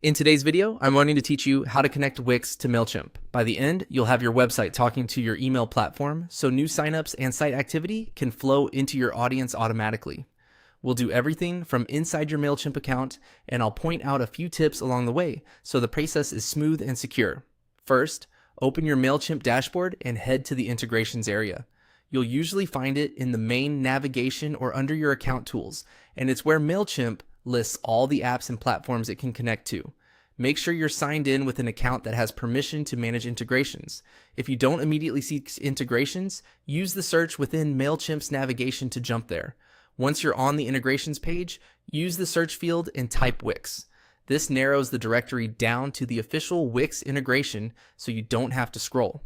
In today's video, I'm wanting to teach you how to connect Wix to Mailchimp. By the end, you'll have your website talking to your email platform, so new signups and site activity can flow into your audience automatically. We'll do everything from inside your Mailchimp account, and I'll point out a few tips along the way so the process is smooth and secure. First, open your Mailchimp dashboard and head to the integrations area. You'll usually find it in the main navigation or under your account tools, and it's where Mailchimp lists all the apps and platforms it can connect to. Make sure you're signed in with an account that has permission to manage integrations. If you don't immediately see integrations, use the search within Mailchimp's navigation to jump there. Once you're on the integrations page, use the search field and type Wix. This narrows the directory down to the official Wix integration so you don't have to scroll.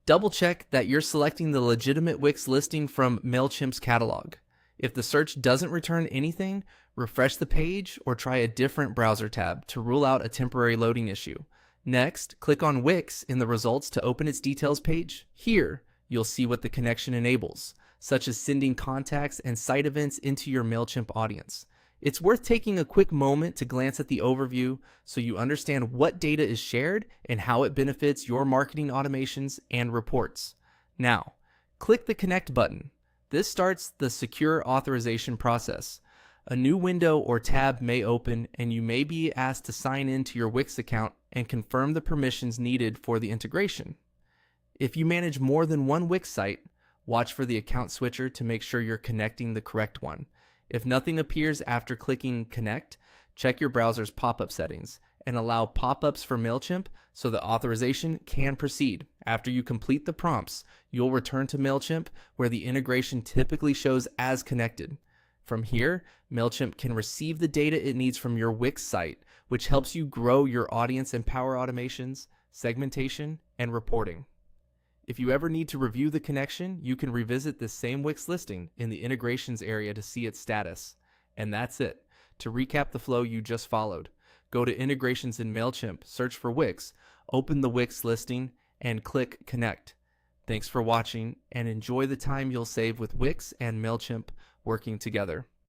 Double check that you're selecting the legitimate Wix listing from Mailchimp's catalog. If the search doesn't return anything, refresh the page or try a different browser tab to rule out a temporary loading issue. Next, click on Wix in the results to open its details page. Here, you'll see what the connection enables, such as sending contacts and site events into your Mailchimp audience. It's worth taking a quick moment to glance at the overview so you understand what data is shared and how it benefits your marketing automations and reports. Now, click the Connect button. This starts the secure authorization process. A new window or tab may open, and you may be asked to sign in to your Wix account and confirm the permissions needed for the integration. If you manage more than one Wix site, watch for the account switcher to make sure you're connecting the correct one. If nothing appears after clicking Connect, check your browser's pop-up settings and allow pop-ups for Mailchimp so the authorization can proceed. After you complete the prompts, you'll return to Mailchimp where the integration typically shows as connected. From here, Mailchimp can receive the data it needs from your Wix site, which helps you grow your audience and power automations, segmentation, and reporting. If you ever need to review the connection, you can revisit this same Wix listing in the integrations area to see its status. And that's it. To recap the flow you just followed, go to integrations in Mailchimp, search for Wix, open the Wix listing, and click Connect. Thanks for watching, and enjoy the time you'll save with Wix and Mailchimp working together.